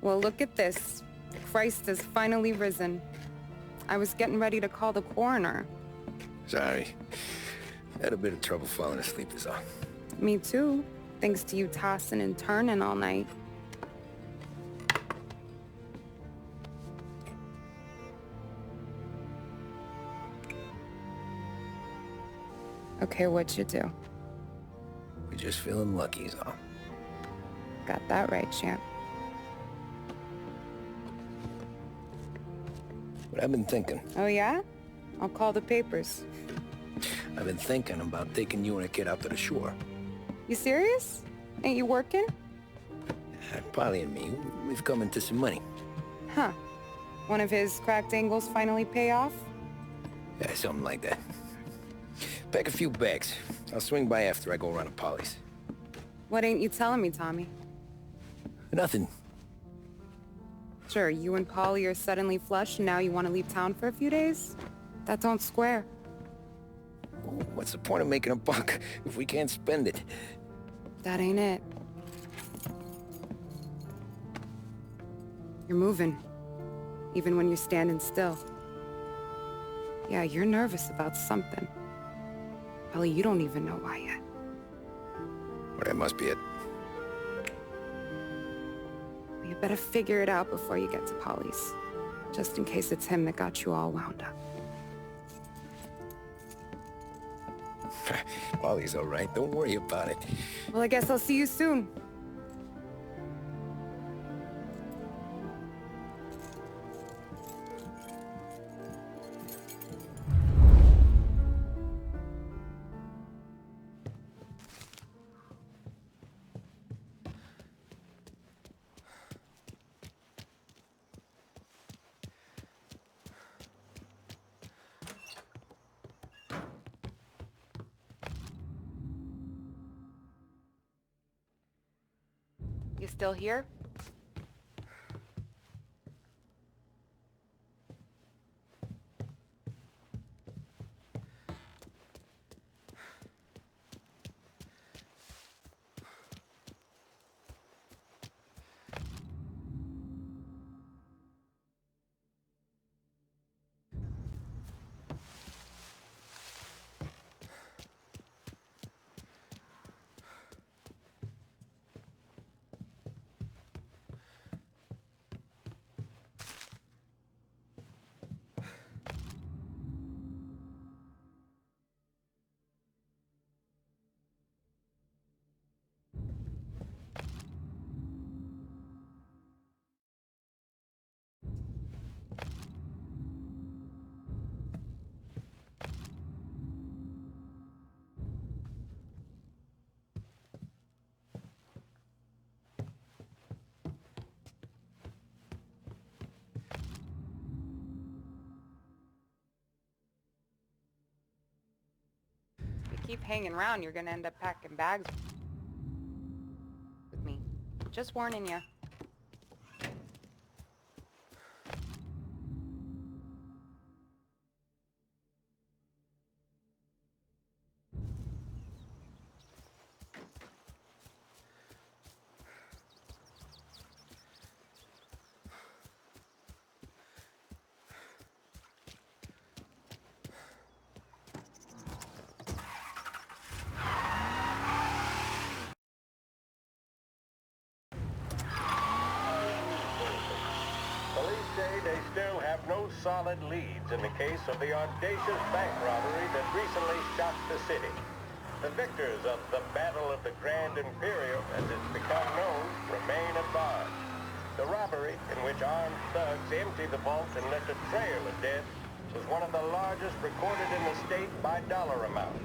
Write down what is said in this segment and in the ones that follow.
Well, look at this. Christ has finally risen. I was getting ready to call the coroner. Sorry. Had a bit of trouble falling asleep is all. Me too, thanks to you tossing and turning all night. Okay, what'd you do? We're just feeling lucky is all. Got that right, champ. But I've been thinking. Oh yeah? I'll call the papers. I've been thinking about taking you and a kid out to the shore. You serious? Ain't you working? Polly and me, we've come into some money. Huh. One of his cracked angles finally pay off? Yeah, something like that. Pack a few bags. I'll swing by after I go around to Polly's. What ain't you telling me, Tommy? Nothing. Sure, you and Polly are suddenly flush and now you want to leave town for a few days? That don't square. What's the point of making a buck if we can't spend it? That ain't it. You're moving, even when you're standing still. Yeah, you're nervous about something. Probably you don't even know why yet. Well, that must be it. Well, you better figure it out before you get to Polly's, just in case it's him that got you all wound up. Polly's all right. Don't worry about it. Well, I guess I'll see you soon. You still here? Keep hanging around, you're gonna end up packing bags with me. Just warning you. They still have no solid leads in the case of the audacious bank robbery that recently shocked the city. The victors of the Battle of the Grand Imperium, as it's become known, remain at large. The robbery, in which armed thugs emptied the vault and left a trail of dead, was one of the largest recorded in the state by dollar amount.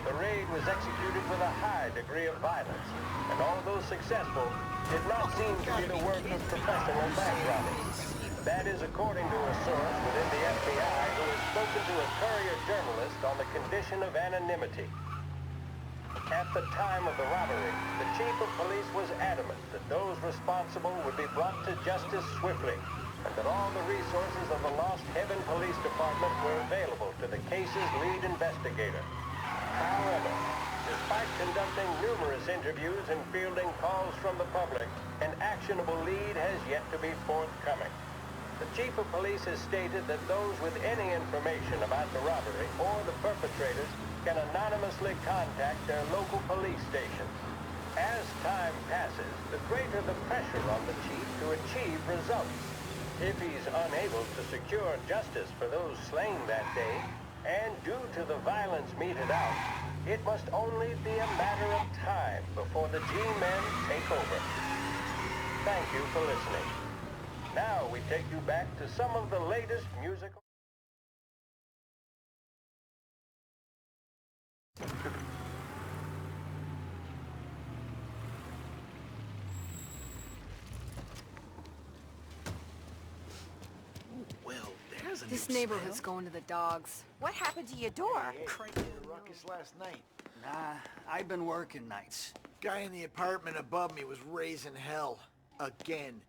The raid was executed with a high degree of violence, and although successful, did not seem to be the work of professional bank robbers. That is according to a source within the FBI who has spoken to a Courier journalist on the condition of anonymity. At the time of the robbery, the chief of police was adamant that those responsible would be brought to justice swiftly, and that all the resources of the Lost Heaven Police Department were available to the case's lead investigator. However, despite conducting conducting numerous interviews and fielding calls from the public, an actionable lead has yet to be forthcoming. The chief of police has stated that those with any information about the robbery or the perpetrators can anonymously contact their local police stations. As time passes, the greater the pressure on the chief to achieve results. If he's unable to secure justice for those slain that day, and due to the violence meted out, it must only be a matter of time before the G-men take over. Thank you for listening. Now we take you back to some of the latest musical... This neighborhood's going to the dogs. What happened to your door? Cranky the ruckus last night. Nah, I've been working nights. Guy in the apartment above me was raising hell. Again.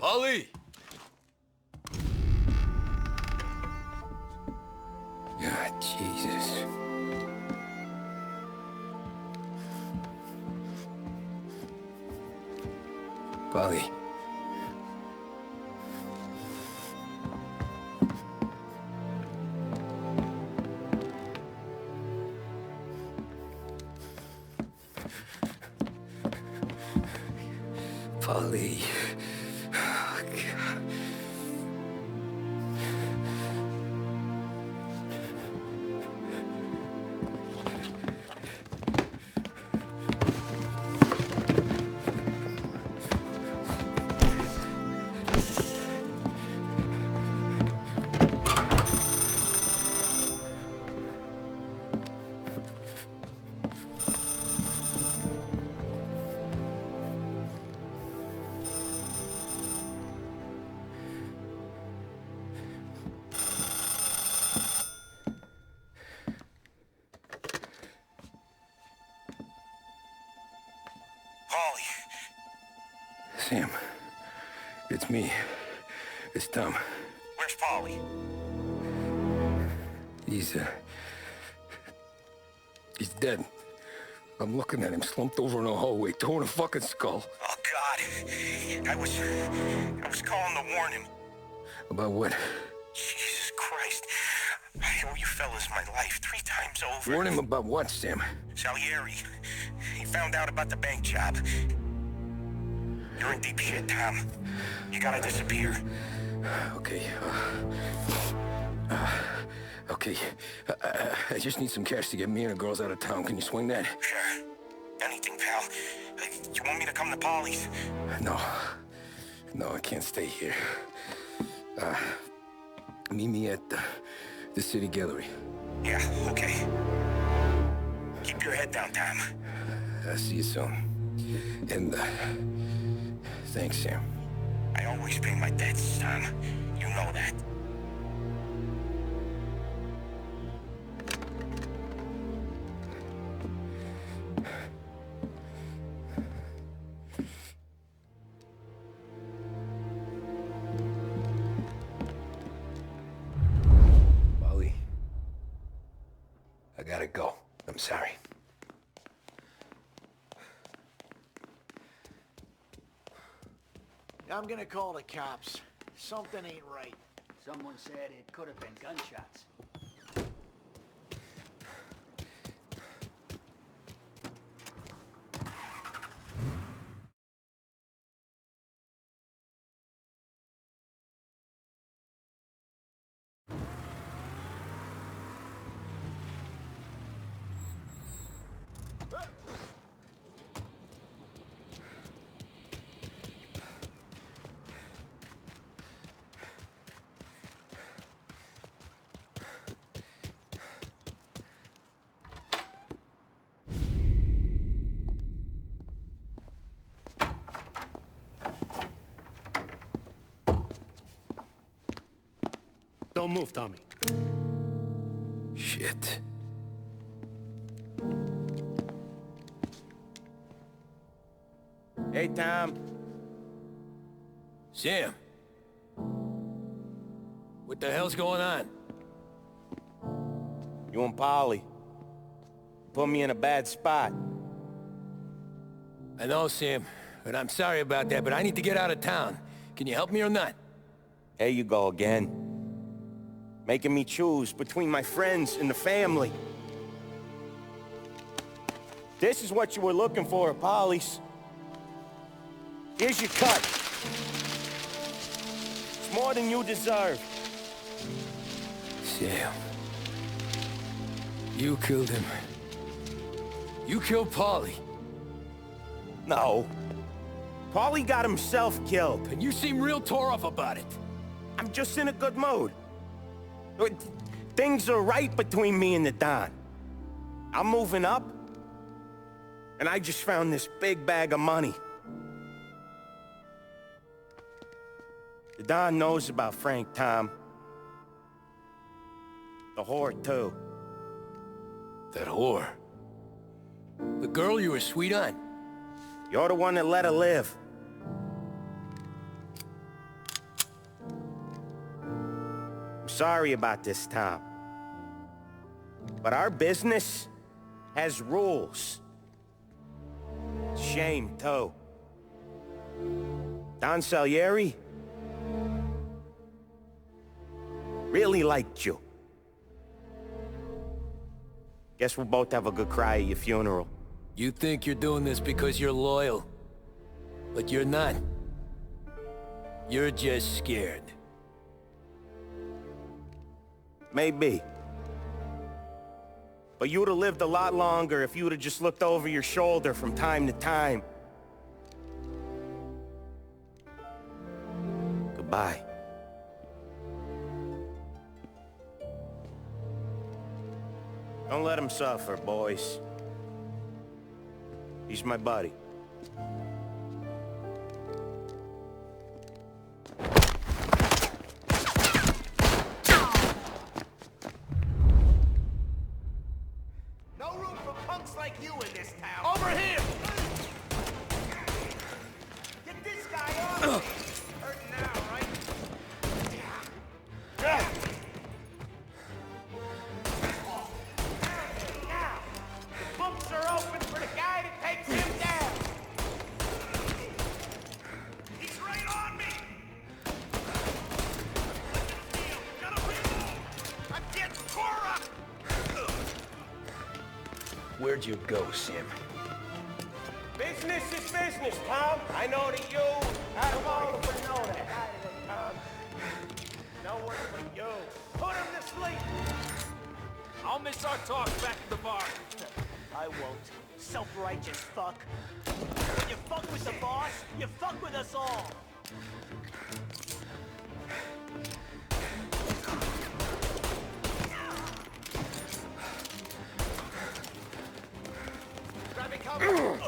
Ollie! God, Jesus. Polly. Polly. Oh, God. Sam, it's me. It's Tom. Where's Paulie? He's dead. I'm looking at him slumped over in the hallway, torn a fucking skull. Oh, God. I was calling to warn him. About what? Jesus Christ. I owe you fellas my life 3 times over. Warn him about what, Sam? Salieri. He found out about the bank job. You're in deep shit, Tom. You gotta disappear. Okay. Okay. I just need some cash to get me and the girls out of town. Can you swing that? Sure. Anything, pal. You want me to come to Polly's? No. No, I can't stay here. Meet me at the city gallery. Yeah, okay. Keep your head down, Tom. See you soon. And, thanks, Sam. I always pay my debts, Tom. You know that. Molly, I gotta go. I'm sorry. I'm gonna call the cops. Something ain't right. Someone said it could have been gunshots. Don't move, Tommy. Shit. Hey, Tom. Sam. What the hell's going on? You and Polly put me in a bad spot. I know, Sam, but I'm sorry about that, but I need to get out of town. Can you help me or not? There you go again. Making me choose between my friends and the family. This is what you were looking for, Polly's. Here's your cut. It's more than you deserve. Sam. You killed him. You killed Paulie. No. Paulie got himself killed. And you seem real tore up about it. I'm just in a good mood. Things are right between me and the Don. I'm moving up, and I just found this big bag of money. The Don knows about Frank, Tom. The whore, too. That whore? The girl you were sweet on? You're the one that let her live. I'm sorry about this, Tom. But our business has rules. Shame, too. Don Salieri really liked you. Guess we'll both have a good cry at your funeral. You think you're doing this because you're loyal. But you're not. You're just scared. Maybe. But you would have lived a lot longer if you would have just looked over your shoulder from time to time. Goodbye. Don't let him suffer, boys. He's my buddy. No room for punks like you in this town. Over here! Get this guy off me! Hurting now, right? Now! The books are open for the guy that takes him down! He's right on me! Gotta reload! I'm getting tore up! Where'd you go, Sam? Business is business, Tom. I know that you... I don't want to know that. Tom. No one but you. Put him to sleep. I'll miss our talk back at the bar. I won't. Self-righteous fuck. You fuck with the boss, you fuck with us all. Grab me cover!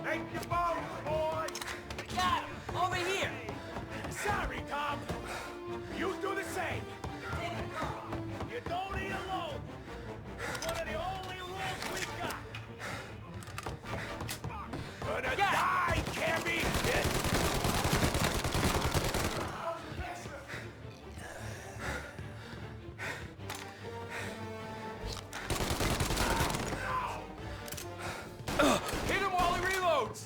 Make your bones, boys! Got him! Over here! Sorry, Tom. You do the same. You don't eat alone. It's one of the only rules we got. Gonna die, Cammy! Hit him while he reloads!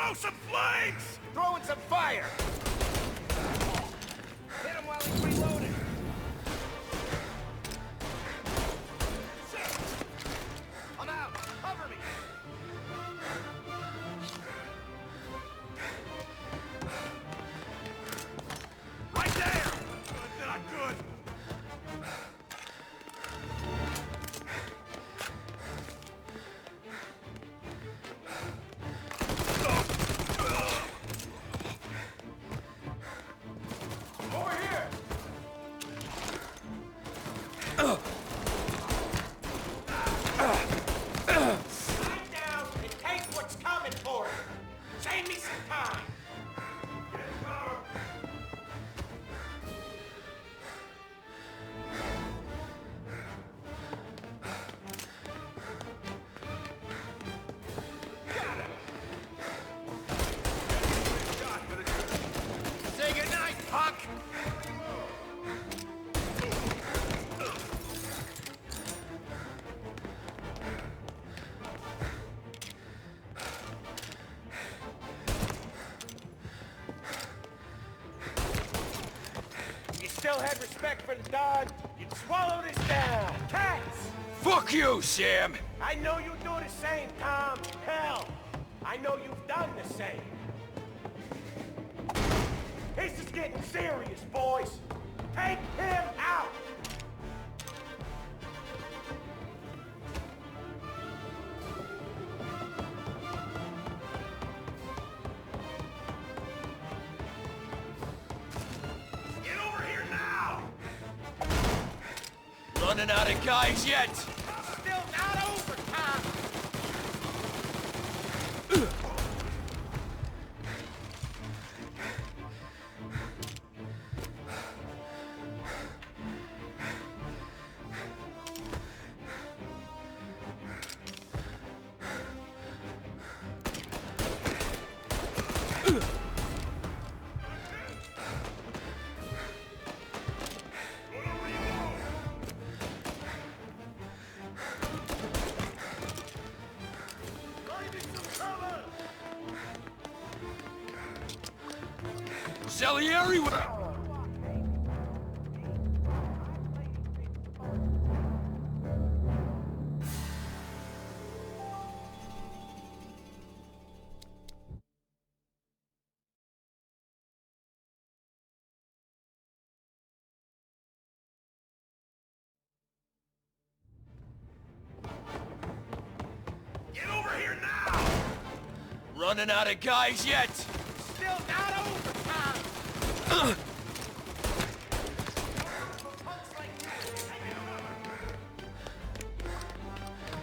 throw some flames! Throwing some fire! Hit him while he's reloading! I'm out! Cover me! Right there! Good, not good. Over here! Lie down and take what's coming for you. Save me some time. Say goodnight, punk! You still had respect for the dog, you'd swallow this down. Cats! Fuck you, Sam! I know you do the same, Tom. Hell, I know you've done the same. This is getting serious, boys. Take him out! Get over here now! Running out of guys yet? Still not over, Tom. Salieri was... Get over here now! Running out of guys yet? Still not over, Tom.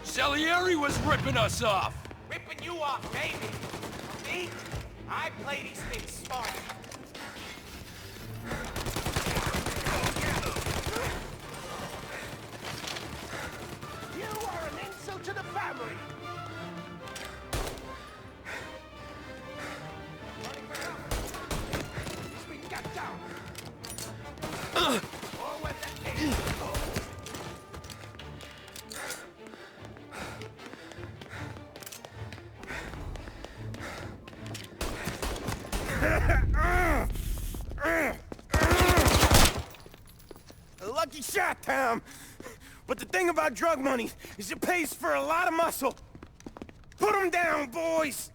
Salieri was ripping us off! Ripping you off, maybe. Me? I play these things smart. You are an insult to the family. Running for cover. He's been got down. Or when the king goes. A lucky shot, Tom. But the thing about drug money is it pays for a lot of muscle. Put him down, boys!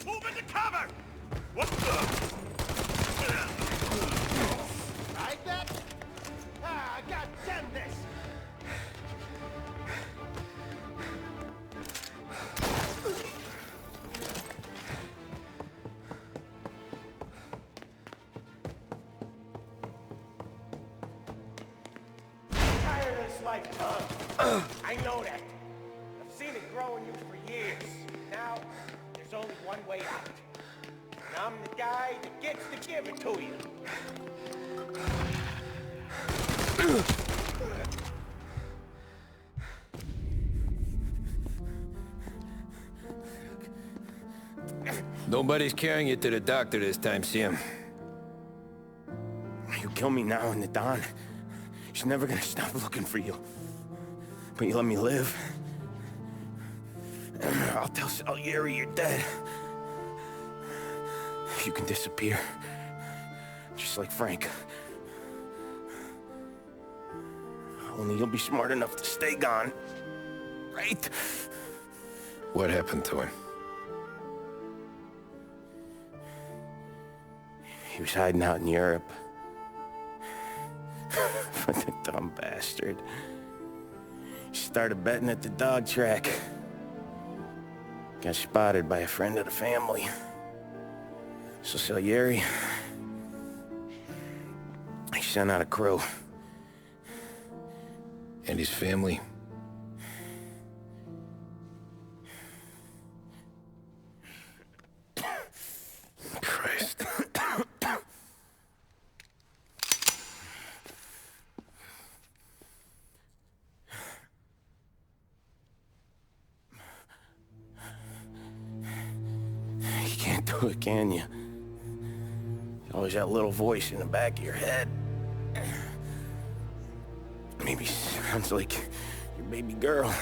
Move into cover! What the? Like that? Ah, goddamn this! Tired of this life, Tom. I know that. I've seen it grow in you for years. Now, there's only one way out. and I'm the guy that gets to give it to you. Nobody's carrying you to the doctor this time, Sam. You kill me now in the dawn. She's never gonna stop looking for you. But you let me live. I'll tell Salieri you're dead. You can disappear. Just like Frank. Only you'll be smart enough to stay gone. Right? What happened to him? He was hiding out in Europe. But the dumb bastard. He started betting at the dog track. Got spotted by a friend of the family. So Salieri, he sent out a crew. And his family? Christ. You can't do it, can you? Always that little voice in the back of your head. Maybe sounds like your baby girl.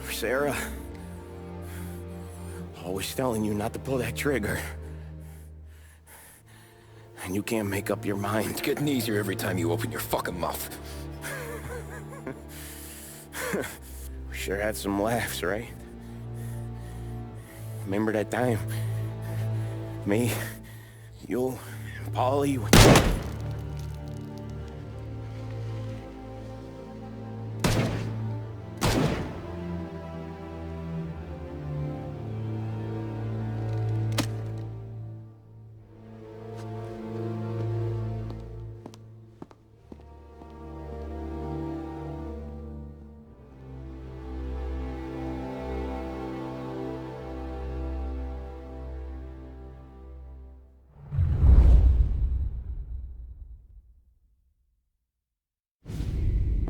Or Sarah. Always telling you not to pull that trigger. And you can't make up your mind. It's getting easier every time you open your fucking mouth. We sure had some laughs, right? Remember that time? Me, you, and Paulie.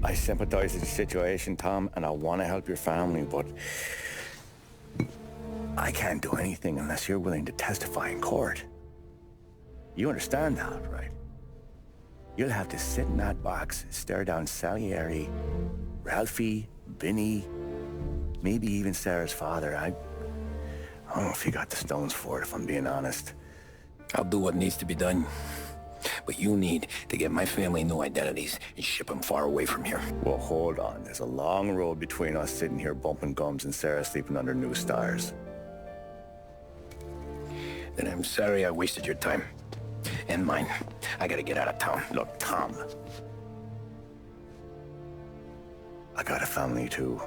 I sympathize with the situation, Tom, and I want to help your family, but I can't do anything unless you're willing to testify in court. You understand that, right? You'll have to sit in that box, stare down Salieri, Ralphie, Vinny, maybe even Sarah's father. I don't know if you got the stones for it, if I'm being honest. I'll do what needs to be done. But you need to get my family new identities and ship them far away from here. Well, hold on. There's a long road between us sitting here bumping gums and Sarah sleeping under new stars. Then I'm sorry I wasted your time. And mine. I gotta get out of town. Look, Tom. I got a family too.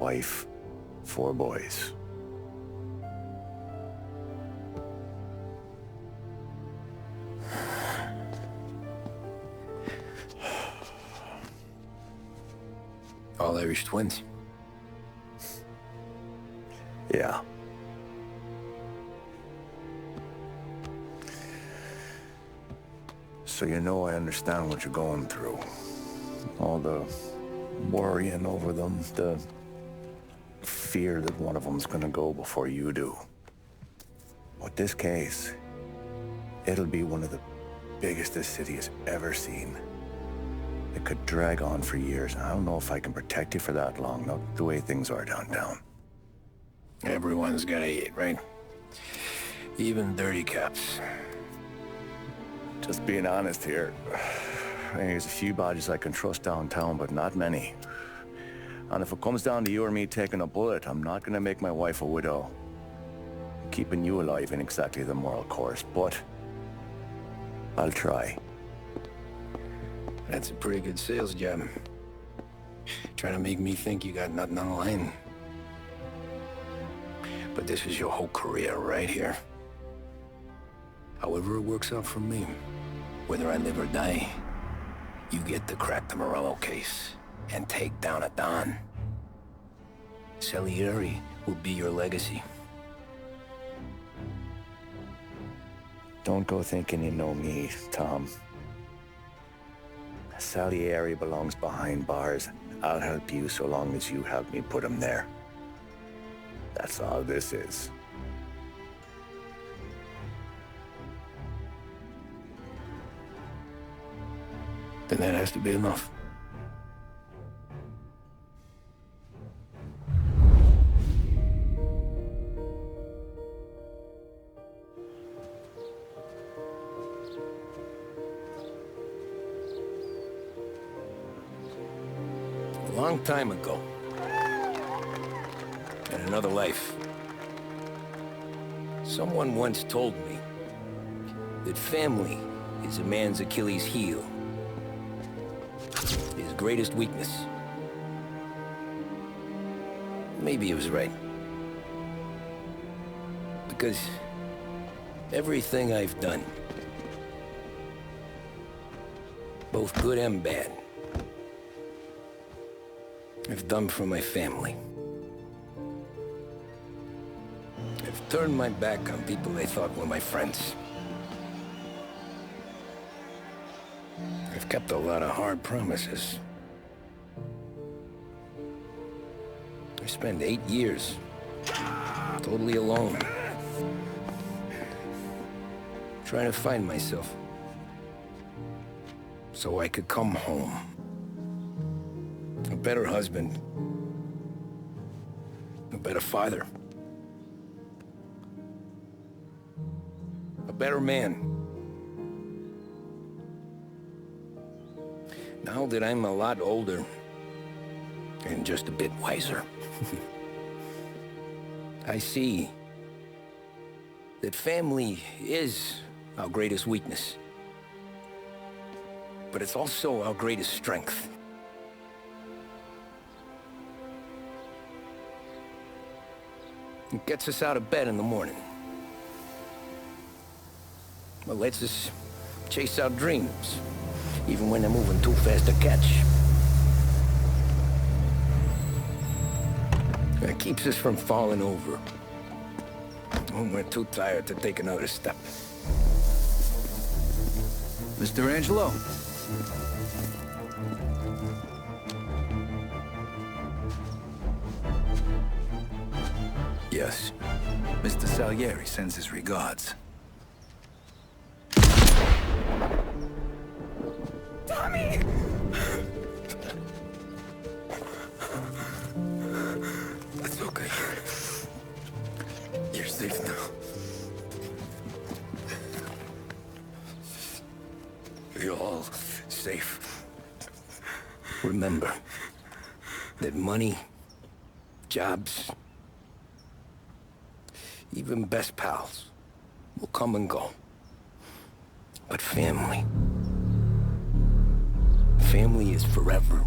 Wife, 4 boys. All Irish twins. Yeah. So you know I understand what you're going through. All the worrying over them, the fear that one of them's gonna go before you do. But this case, it'll be one of the biggest this city has ever seen. It could drag on for years, and I don't know if I can protect you for that long, not the way things are downtown. Everyone's gotta eat, right? Even dirty cops. Just being honest here, there's a few bodies I can trust downtown, but not many. And if it comes down to you or me taking a bullet, I'm not gonna make my wife a widow. Keeping you alive ain't exactly the moral course, but I'll try. That's a pretty good sales job. Trying to make me think you got nothing on the line. But this is your whole career right here. However it works out for me, whether I live or die, you get to crack the Morello case and take down a Don. Salieri will be your legacy. Don't go thinking you know me, Tom. Salieri belongs behind bars. I'll help you so long as you help me put him there. That's all this is. Then that has to be enough. A long time ago, in another life, someone once told me that family is a man's Achilles heel, his greatest weakness. Maybe he was right. Because everything I've done, both good and bad, I've done for my family. I've turned my back on people they thought were my friends. I've kept a lot of hard promises. I spent 8 years totally alone, trying to find myself so I could come home. A better husband, a better father, a better man. Now that I'm a lot older and just a bit wiser, I see that family is our greatest weakness, but it's also our greatest strength. It gets us out of bed in the morning. It lets us chase our dreams, even when they're moving too fast to catch. It keeps us from falling over when we're too tired to take another step. Mr. Angelo. Yes. Mr. Salieri sends his regards. Tommy! That's okay. You're safe now. You're all safe. Remember that money, jobs, even best pals will come and go. But family is forever.